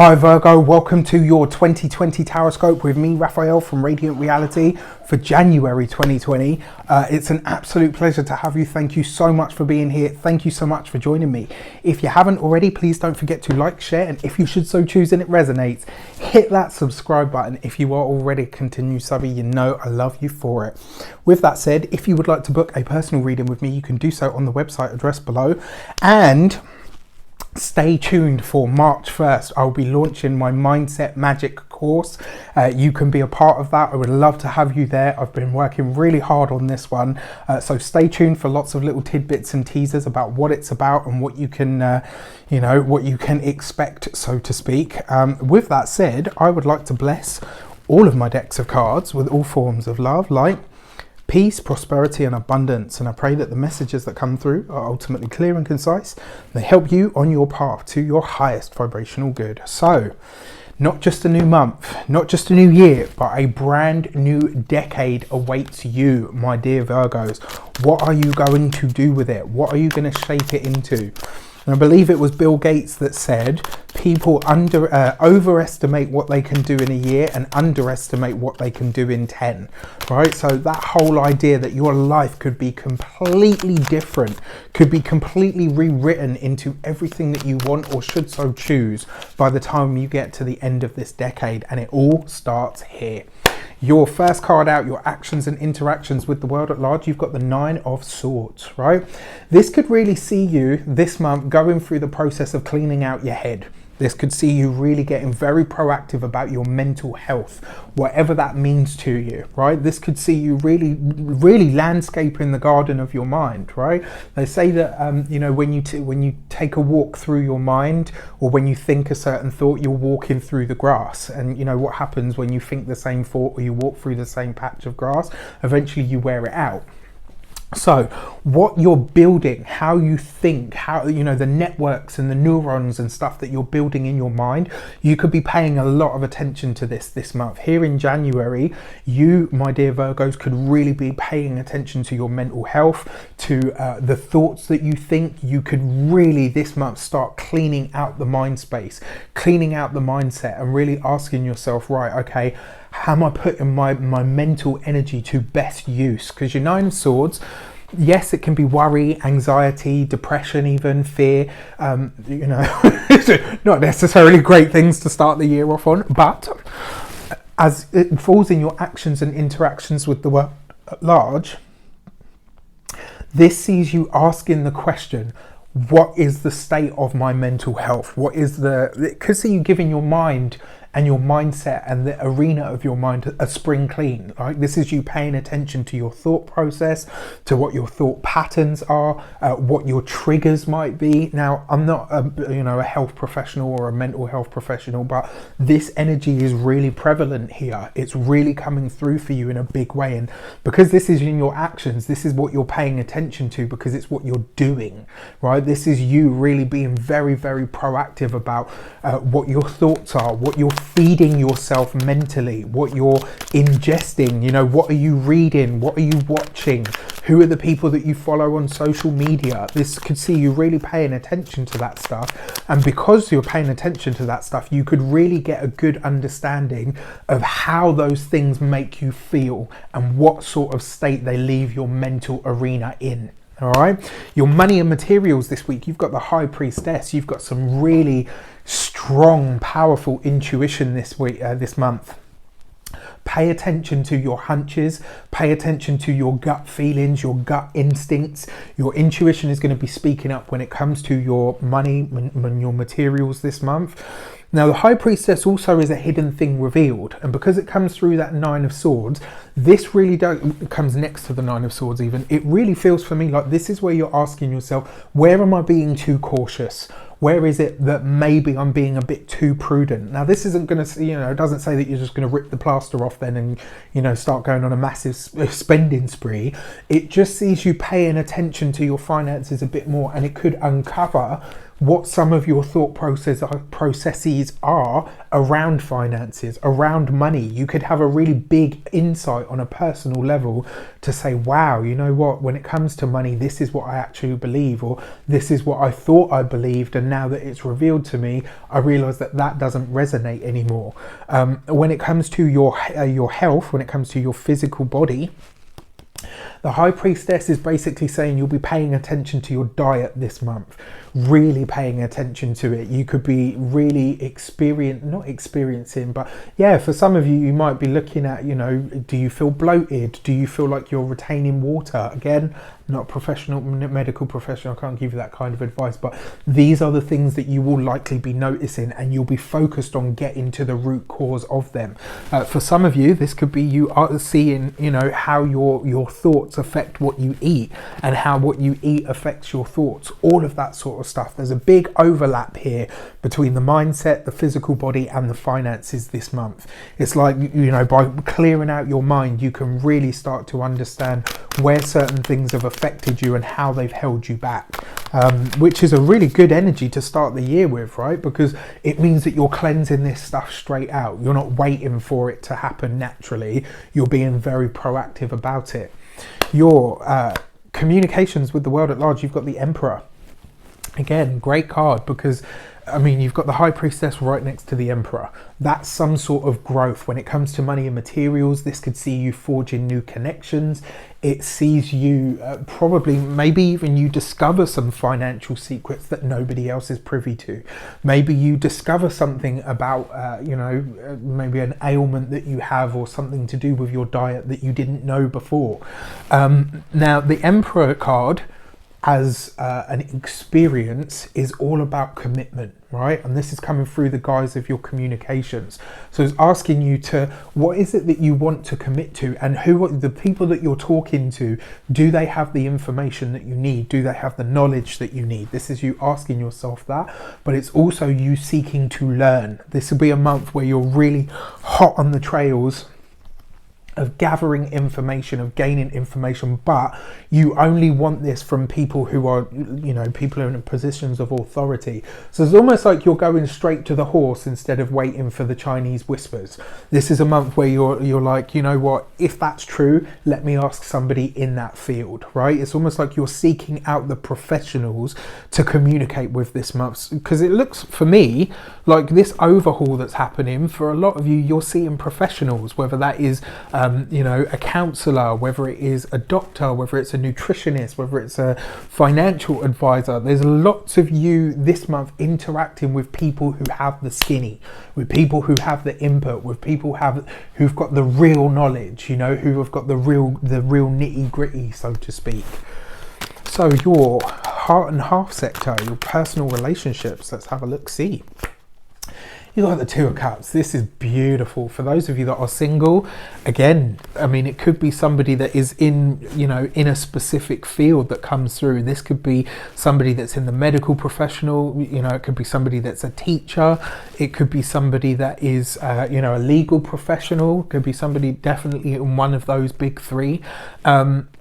Hi Virgo, welcome to your 2020 Taroscope with me, Raphael from Reydiant Reality for January 2020. It's an absolute pleasure to have you. Thank you so much for being here. Thank you so much for joining me. If you haven't already, please don't forget to like, share, and if you should so choose and it resonates, hit that subscribe button. If you are already a continued subby, you know I love you for it. With that said, if you would like to book a personal reading with me, you can do so on the website address below. And stay tuned for March 1st. I'll be launching my Mindset Magic course. You can be a part of that. I would love to have you there. I've been working really hard on this one. So stay tuned for lots of little tidbits and teasers about what it's about and what you can, what you can expect, so to speak. With that said, I would like to bless all of my decks of cards with all forms of love, light, peace, prosperity and abundance, and I pray that the messages that come through are ultimately clear and concise. They help you on your path to your highest vibrational good. So, not just a new month, not just a new year, but a brand new decade awaits you, my dear Virgos. What are you going to do with it? What are you going to shape it into? And I believe it was Bill Gates that said people overestimate what they can do in a year and underestimate what they can do in 10, right? So that whole idea that your life could be completely different, could be completely rewritten into everything that you want or should so choose by the time you get to the end of this decade, and it all starts here. Your first card out, your actions and interactions with the world at large, you've got the 9 of Swords, right? This could really see you this month going through the process of cleaning out your head. This could see you really getting very proactive about your mental health, whatever that means to you, right? This could see you really landscaping the garden of your mind, right? They say that, when you take a walk through your mind, or when you think a certain thought, you're walking through the grass. And you know what happens when you think the same thought or you walk through the same patch of grass? Eventually you wear it out. So what you're building, how you think, how, the networks and the neurons and stuff that you're building in your mind, you could be paying a lot of attention to this month. Here in January, you, my dear Virgos, could really be paying attention to your mental health, to the thoughts that you think. You could really this month start cleaning out the mind space, cleaning out the mindset, and really asking yourself, right, okay, how am I putting my mental energy to best use? Because your 9 of Swords, yes, it can be worry, anxiety, depression, even fear, not necessarily great things to start the year off on, but as it falls in your actions and interactions with the world at large, this sees you asking the question, what is the state of my mental health? It could see you giving your mind and your mindset and the arena of your mind a spring clean. Right? This is you paying attention to your thought process, to what your thought patterns are, what your triggers might be. Now, I'm not a health professional or a mental health professional, but this energy is really prevalent here. It's really coming through for you in a big way. And because this is in your actions, this is what you're paying attention to, because it's what you're doing, right? This is you really being very, very proactive about what your thoughts are, what you're feeding yourself mentally, what you're ingesting, what are you reading, what are you watching, who are the people that you follow on social media. This could see you really paying attention to that stuff, and because you're paying attention to that stuff, you could really get a good understanding of how those things make you feel and what sort of state they leave your mental arena in. All right, your money and materials this week, you've got the High Priestess. You've got some really strong, powerful intuition this week, this month. Pay attention to your hunches, pay attention to your gut feelings, your gut instincts. Your intuition is going to be speaking up when it comes to your money and your materials this month. Now, the High Priestess also is a hidden thing revealed, and because it comes through that 9 of Swords, this really comes next to the 9 of Swords even. It really feels for me like this is where you're asking yourself, where am I being too cautious? Where is it that maybe I'm being a bit too prudent? Now, this isn't going to, it doesn't say that you're just going to rip the plaster off then and, start going on a massive spending spree. It just sees you paying attention to your finances a bit more, and it could uncover what some of your thought processes are around finances, around money. You could have a really big insight on a personal level to say, wow, you know what, when it comes to money, this is what I actually believe, or this is what I thought I believed, and now that it's revealed to me, I realize that that doesn't resonate anymore. When it comes to your health, when it comes to your physical body, the High Priestess is basically saying you'll be paying attention to your diet this month, really paying attention to it. You could be really not experiencing, but yeah, for some of you, you might be looking at, you know, do you feel bloated? Do you feel like you're retaining water? Again, not professional, medical professional, I can't give you that kind of advice, but these are the things that you will likely be noticing, and you'll be focused on getting to the root cause of them. For some of you, this could be you are seeing, you know, how your thoughts affect what you eat, and how what you eat affects your thoughts, all of that sort of stuff. There's a big overlap here between the mindset, the physical body, and the finances this month. It's like, you know, by clearing out your mind, you can really start to understand where certain things have affected you and how they've held you back, which is a really good energy to start the year with, right? Because it means that you're cleansing this stuff straight out. You're not waiting for it to happen naturally. You're being very proactive about it. Your communications with the world at large, you've got the Emperor. Again, great card, because I mean, you've got the High Priestess right next to the Emperor. That's some sort of growth. When it comes to money and materials, this could see you forging new connections. It sees you probably, maybe even you discover some financial secrets that nobody else is privy to. Maybe you discover something about, you know, maybe an ailment that you have, or something to do with your diet that you didn't know before. Now, the Emperor card, as an experience, is all about commitment, right? And this is coming through the guise of your communications. So it's asking you to, what is it that you want to commit to, and who are the people that you're talking to? Do they have the information that you need? Do they have the knowledge that you need? This is you asking yourself that, but it's also you seeking to learn. This will be a month where you're really hot on the trails of gathering information, of gaining information, but you only want this from people who are, you know, people in positions of authority. So it's almost like you're going straight to the horse instead of waiting for the Chinese whispers. This is a month where you're like, you know what, if that's true, let me ask somebody in that field, right? It's almost like you're seeking out the professionals to communicate with this month, because it looks for me like this overhaul that's happening for a lot of you, you're seeing professionals, whether that is you know, a counselor, whether it is a doctor, whether it's a nutritionist, whether it's a financial advisor. There's lots of you this month interacting with people who have the skinny, with people who have the input, with people who've got the real knowledge, you know, who have got the real nitty gritty, so to speak. So your heart and half sector, your personal relationships, let's have a look, see. You got the Two of Cups. This is beautiful. For those of you that are single, again, I mean, it could be somebody that is in, you know, in a specific field that comes through. This could be somebody that's in the medical professional, you know, it could be somebody that's a teacher. It could be somebody that is, you know, a legal professional. It could be somebody definitely in one of those big three.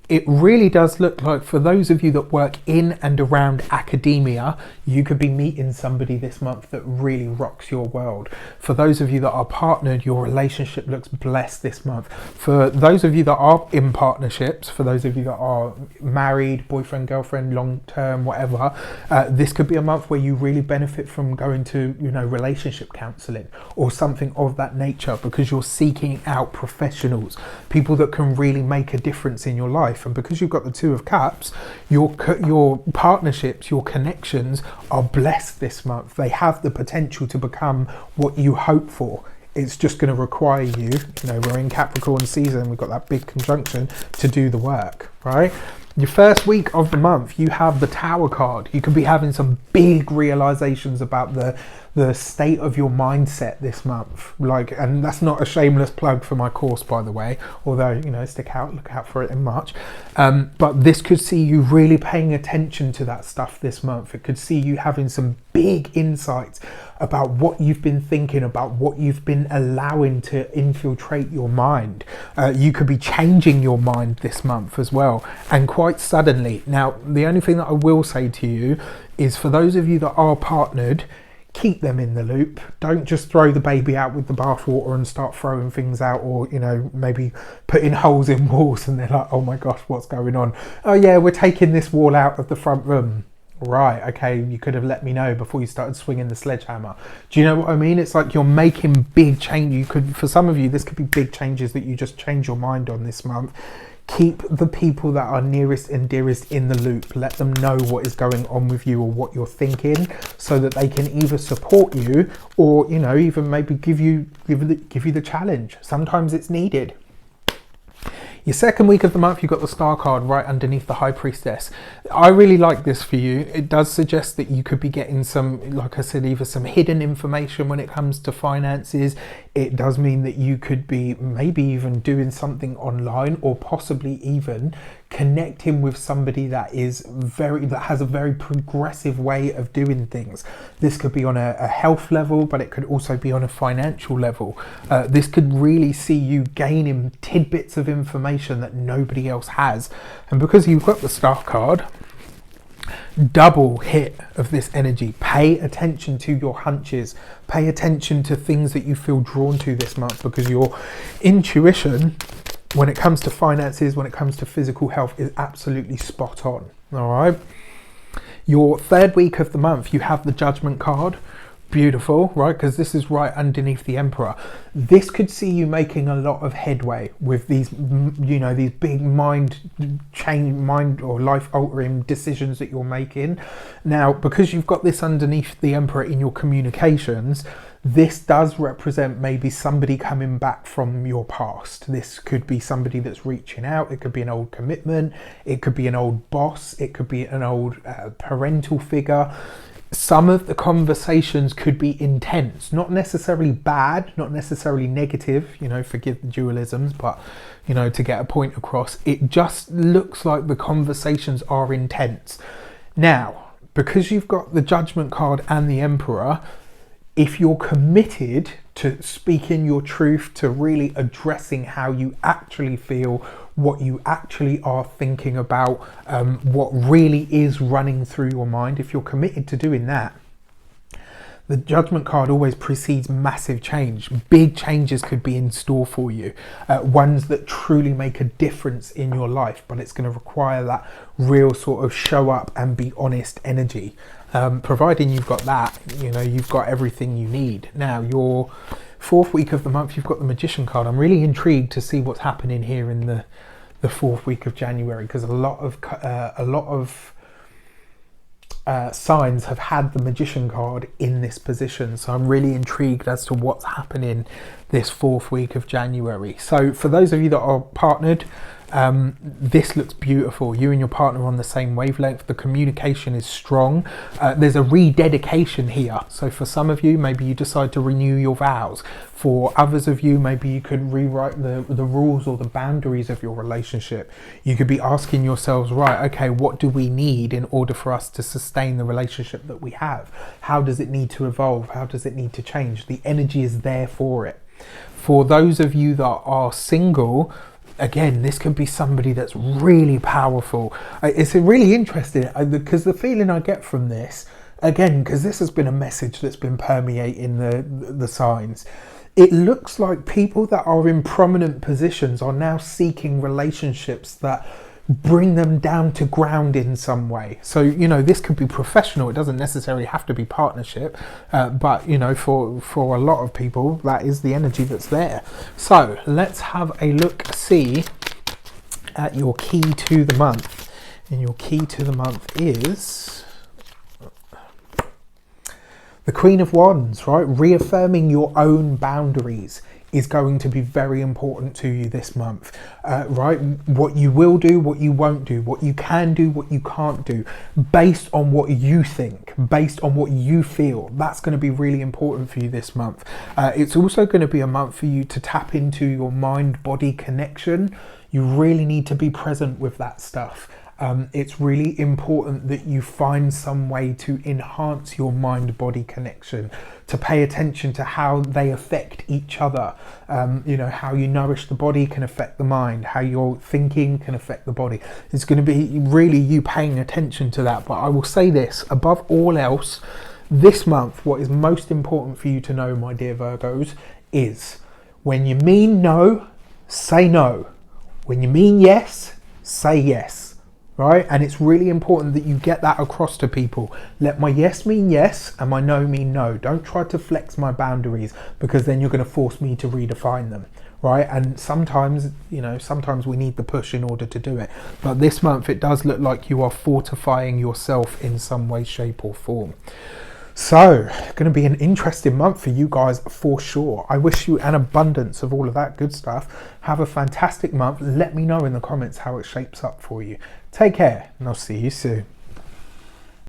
It really does look like, for those of you that work in and around academia, you could be meeting somebody this month that really rocks your world. For those of you that are partnered, your relationship looks blessed this month. For those of you that are in partnerships, for those of you that are married, boyfriend, girlfriend, long term, whatever, this could be a month where you really benefit from going to, you know, relationship counseling or something of that nature, because you're seeking out professionals, people that can really make a difference in your life. And because you've got the Two of Cups, your partnerships, your connections are blessed this month. They have the potential to become what you hope for. It's just going to require you, you know, we're in Capricorn season, we've got that big conjunction, to do the work, right? Your first week of the month, you have the Tower card. You could be having some big realizations about the state of your mindset this month. Like, and that's not a shameless plug for my course, by the way, although, you know, look out for it in March. But this could see you really paying attention to that stuff this month. It could see you having some big insights about what you've been thinking, about what you've been allowing to infiltrate your mind. You could be changing your mind this month as well, and quite suddenly. Now, the only thing that I will say to you is for those of you that are partnered, keep them in the loop. Don't just throw the baby out with the bathwater and start throwing things out, or, you know, maybe putting holes in walls and they're like, oh my gosh, what's going on? Oh yeah, we're taking this wall out of the front room. Right, okay, you could have let me know before you started swinging the sledgehammer. Do you know what I mean? It's like you're making big change. You could, for some of you, this could be big changes that you just change your mind on this month. Keep the people that are nearest and dearest in the loop. Let them know what is going on with you or what you're thinking, so that they can either support you or, you know, even maybe give you the challenge. Sometimes it's needed. Your second week of the month, you've got the Star card right underneath the High Priestess. I really like this for you. It does suggest that you could be getting some, like I said, either some hidden information when it comes to finances. It does mean that you could be maybe even doing something online, or possibly even connecting with somebody that has a very progressive way of doing things. This could be on a health level, but it could also be on a financial level. This could really see you gaining tidbits of information that nobody else has. And because you've got the Star card, double hit of this energy. Pay attention to your hunches. Pay attention to things that you feel drawn to this month, because your intuition when it comes to finances, when it comes to physical health, is absolutely spot on. All right. Your third week of the month, you have the Judgment card. Beautiful, right? Because this is right underneath the Emperor. This could see you making a lot of headway with these, you know, these big mind or life altering decisions that you're making. Now, because you've got this underneath the Emperor in your communications, this does represent maybe somebody coming back from your past. This could be somebody that's reaching out. It could be an old commitment. It could be an old boss. It could be an old parental figure. Some of the conversations could be intense, not necessarily bad, not necessarily negative, you know, forgive the dualisms, but, you know, to get a point across, it just looks like the conversations are intense. Now, because you've got the Judgment card and the Emperor, if you're committed to speaking your truth, to really addressing how you actually feel, what you actually are thinking about, what really is running through your mind, if you're committed to doing that, the Judgment card always precedes massive change. Big changes could be in store for you, ones that truly make a difference in your life, but it's going to require that real sort of show up and be honest energy. Providing you've got that, you know, you've got everything you need. Now, your fourth week of the month, you've got the Magician card. I'm really intrigued to see what's happening here in the fourth week of January, because a lot of signs have had the Magician card in this position. So I'm really intrigued as to what's happening this fourth week of January. So for those of you that are partnered, this looks beautiful. You and your partner are on the same wavelength. The communication is strong. There's a rededication here. So for some of you, maybe you decide to renew your vows. For others of you, maybe you could rewrite the rules or the boundaries of your relationship. You could be asking yourselves, right, okay, what do we need in order for us to sustain the relationship that we have? How does it need to evolve? How does it need to change? The energy is there for it. For those of you that are single, again, this could be somebody that's really powerful. It's really interesting because the feeling I get from this, again, because this has been a message that's been permeating the signs, it looks like people that are in prominent positions are now seeking relationships that bring them down to ground in some way. So, you know, this could be professional. It doesn't necessarily have to be partnership, but, you know, for a lot of people, that is the energy that's there. So let's have a look-see at your key to the month. And your key to the month is the Queen of Wands, right? Reaffirming your own boundaries is going to be very important to you this month, right? What you will do, what you won't do, what you can do, what you can't do, based on what you think, based on what you feel. That's going to be really important for you this month. It's also going to be a month for you to tap into your mind-body connection. You really need to be present with that stuff. It's really important that you find some way to enhance your mind-body connection, to pay attention to how they affect each other. You know, how you nourish the body can affect the mind, how your thinking can affect the body. It's going to be really you paying attention to that. But I will say this, above all else, this month, what is most important for you to know, my dear Virgos, is when you mean no, say no. When you mean yes, say yes. Right? And it's really important that you get that across to people. Let my yes mean yes and my no mean no. Don't try to flex my boundaries, because then you're going to force me to redefine them. Right? And sometimes, you know, sometimes we need the push in order to do it. But this month it does look like you are fortifying yourself in some way, shape or form. So, going to be an interesting month for you guys for sure. I wish you an abundance of all of that good stuff. Have a fantastic month. Let me know in the comments how it shapes up for you. Take care, and I'll see you soon.